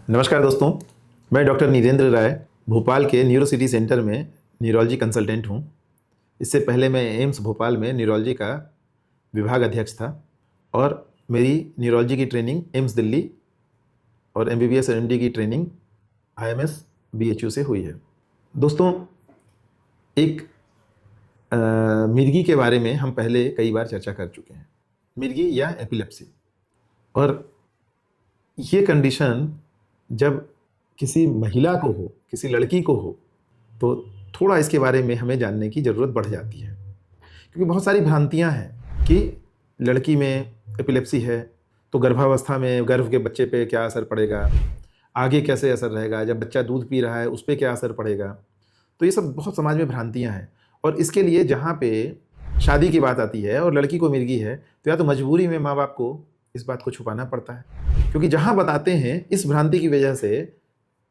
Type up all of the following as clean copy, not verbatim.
नमस्कार दोस्तों, मैं डॉक्टर नीरेंद्र राय भोपाल के न्यूरोसिटी सेंटर में न्यूरोलॉजी कंसल्टेंट हूँ। इससे पहले मैं एम्स भोपाल में न्यूरोलॉजी का विभाग अध्यक्ष था और मेरी न्यूरोलॉजी की ट्रेनिंग एम्स दिल्ली और एमबीबीएस और एमडी की ट्रेनिंग आईएमएस बीएचयू से हुई है। दोस्तों, एक मिर्गी के बारे में हम पहले कई बार चर्चा कर चुके हैं, मिर्गी या एपिलेप्सी। और ये कंडीशन जब किसी महिला को हो, किसी लड़की को हो, तो थोड़ा इसके बारे में हमें जानने की ज़रूरत बढ़ जाती है, क्योंकि बहुत सारी भ्रांतियां हैं कि लड़की में एपिलेप्सी है तो गर्भावस्था में गर्भ के बच्चे पे क्या असर पड़ेगा, आगे कैसे असर रहेगा, जब बच्चा दूध पी रहा है उस पर क्या असर पड़ेगा। तो ये सब बहुत समाज में भ्रांतियाँ हैं। और इसके लिए जहाँ पे शादी की बात आती है और लड़की को मिर्गी है, तो या तो मजबूरी में माँ बाप को इस बात को छुपाना पड़ता है, क्योंकि जहाँ बताते हैं इस भ्रांति की वजह से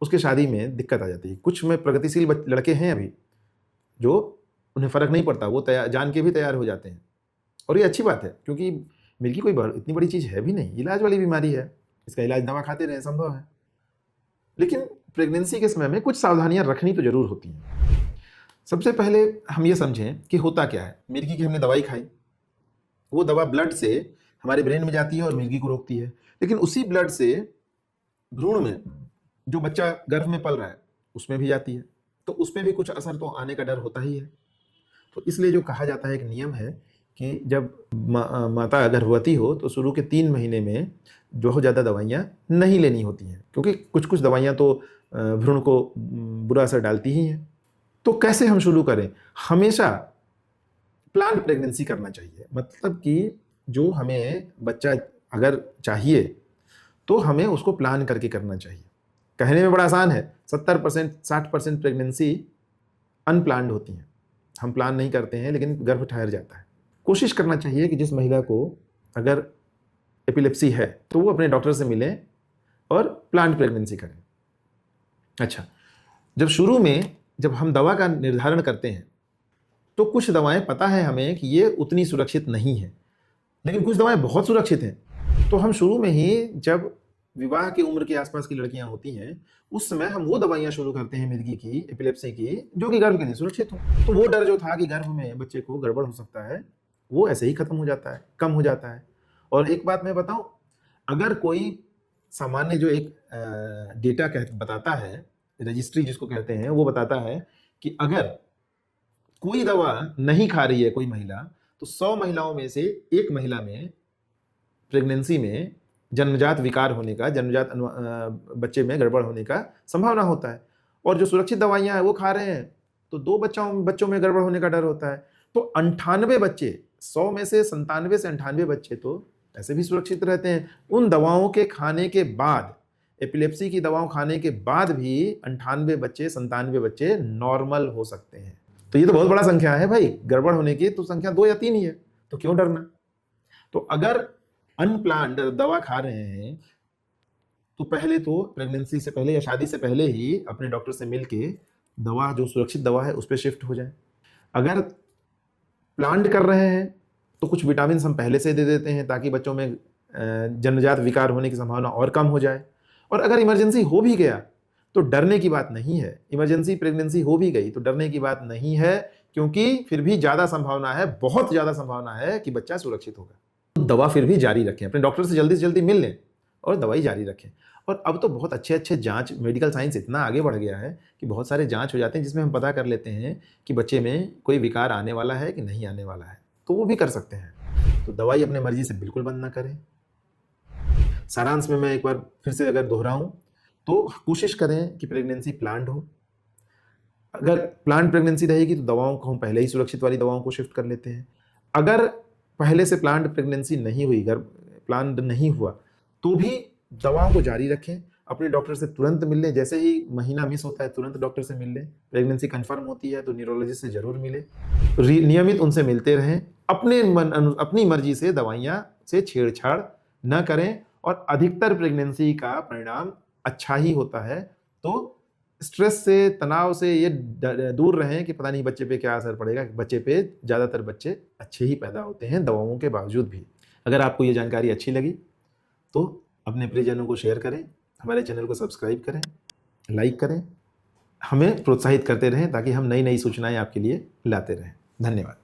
उसके शादी में दिक्कत आ जाती है। कुछ में प्रगतिशील लड़के हैं अभी जो उन्हें फ़र्क नहीं पड़ता, वो तैयार जान के भी तैयार हो जाते हैं। और ये अच्छी बात है, क्योंकि मिर्गी कोई इतनी बड़ी चीज़ है भी नहीं, इलाज वाली बीमारी है, इसका इलाज दवा खाते रहें संभव है। लेकिन प्रेगनेंसी के समय में कुछ सावधानियां रखनी तो जरूर होती हैं। सबसे पहले हम ये समझें कि होता क्या है। मिर्गी की हमने दवाई खाई, वो दवा ब्लड से हमारे ब्रेन में जाती है और मिर्गी को रोकती है, लेकिन उसी ब्लड से भ्रूण में जो बच्चा गर्भ में पल रहा है उसमें भी जाती है, तो उसमें भी कुछ असर तो आने का डर होता ही है। तो इसलिए जो कहा जाता है, एक नियम है कि जब माता गर्भवती हो तो शुरू के 3 महीने में बहुत ज़्यादा दवाइयाँ नहीं लेनी होती हैं, क्योंकि कुछ कुछ दवाइयाँ तो भ्रूण को बुरा असर डालती ही हैं। तो कैसे हम शुरू करें? हमेशा प्लान्ड प्रेगनेंसी करना चाहिए, मतलब कि जो हमें बच्चा अगर चाहिए तो हमें उसको प्लान करके करना चाहिए। कहने में बड़ा आसान है, 70% 60% प्रेगनेंसी अनप्लान्ड होती हैं, हम प्लान नहीं करते हैं लेकिन गर्भ ठहर जाता है। कोशिश करना चाहिए कि जिस महिला को अगर एपिलेप्सी है तो वो अपने डॉक्टर से मिलें और प्लान्ड प्रेगनेंसी करें। अच्छा, जब शुरू में जब हम दवा का निर्धारण करते हैं तो कुछ दवाएं पता है हमें कि ये उतनी सुरक्षित नहीं है, लेकिन कुछ दवाएं बहुत सुरक्षित हैं। तो हम शुरू में ही जब विवाह की उम्र के आसपास की लड़कियां होती हैं उस समय हम वो दवाइयां शुरू करते हैं मिर्गी की, एपिलेप्सी की, जो कि गर्भ के लिए सुरक्षित हो। तो वो डर जो था कि गर्भ में बच्चे को गड़बड़ हो सकता है, वो ऐसे ही खत्म हो जाता है, कम हो जाता है। और एक बात मैं बताऊं, अगर कोई सामान्य जो एक डेटा बताता है, रजिस्ट्री जिसको कहते हैं, वो बताता है कि अगर कोई दवा नहीं खा रही है कोई महिला, तो 100 महिलाओं में से एक महिला में प्रेगनेंसी में जन्मजात विकार होने का, जन्मजात बच्चे में गड़बड़ होने का संभावना होता है। और जो सुरक्षित दवाइयां हैं वो खा रहे हैं तो 2 बच्चों में गड़बड़ होने का डर होता है। तो 98 बच्चे, 100 में से 97 से 98 बच्चे तो ऐसे भी सुरक्षित रहते हैं। उन दवाओं के खाने के बाद, एपिलेप्सी की दवाओं खाने के बाद भी 98 बच्चे, 97 बच्चे नॉर्मल हो सकते हैं। तो ये तो बहुत बड़ा संख्या है भाई, गड़बड़ होने की तो संख्या 2 या 3 ही है, तो क्यों डरना। तो अगर अनप्लान्ड दवा खा रहे हैं तो पहले तो प्रेगनेंसी से पहले या शादी से पहले ही अपने डॉक्टर से मिलके दवा, जो सुरक्षित दवा है, उस पर शिफ्ट हो जाए। अगर प्लान्ड कर रहे हैं तो कुछ विटामिन हम पहले से दे देते हैं ताकि बच्चों में जन्मजात विकार होने की संभावना और कम हो जाए। और अगर इमरजेंसी हो भी गया तो डरने की बात नहीं है। इमरजेंसी प्रेगनेंसी हो भी गई तो डरने की बात नहीं है, क्योंकि फिर भी ज़्यादा संभावना है, बहुत ज़्यादा संभावना है कि बच्चा सुरक्षित होगा। तो दवा फिर भी जारी रखें, अपने डॉक्टर से जल्दी मिल लें और दवाई जारी रखें। और अब तो बहुत अच्छे जांच, मेडिकल साइंस इतना आगे बढ़ गया है कि बहुत सारे जांच हो जाते हैं जिसमें हम पता कर लेते हैं कि बच्चे में कोई विकार आने वाला है कि नहीं आने वाला है, तो वो भी कर सकते हैं। तो दवाई अपने मर्जी से बिल्कुल बंद ना करें। सारांश में मैं एक बार फिर से अगर दोहराऊं तो कोशिश करें कि प्रेगनेंसी प्लान्ड हो। अगर प्लान्ड प्रेगनेंसी रहेगी तो दवाओं को हम पहले ही सुरक्षित वाली दवाओं को शिफ्ट कर लेते हैं। अगर पहले से प्लान्ड प्रेगनेंसी नहीं हुई, गर्भ प्लान्ड नहीं हुआ, तो भी दवाओं को जारी रखें। अपने डॉक्टर से तुरंत मिल लें, जैसे ही महीना मिस होता है तुरंत डॉक्टर से मिल लें। प्रेगनेंसी कंफर्म होती है तो न्यूरोलॉजिस्ट से जरूर मिले, नियमित उनसे मिलते रहें। अपनी मर्जी से दवाइयाँ से छेड़छाड़ न करें और अधिकतर प्रेगनेंसी का परिणाम अच्छा ही होता है। तो स्ट्रेस से, तनाव से ये दूर रहें कि पता नहीं बच्चे पे क्या असर पड़ेगा। बच्चे पे ज़्यादातर बच्चे अच्छे ही पैदा होते हैं दवाओं के बावजूद भी। अगर आपको ये जानकारी अच्छी लगी तो अपने प्रियजनों को शेयर करें हमारे चैनल को सब्सक्राइब करें, लाइक करें, हमें प्रोत्साहित करते रहें ताकि हम नई नई सूचनाएं आपके लिए लाते रहें। धन्यवाद।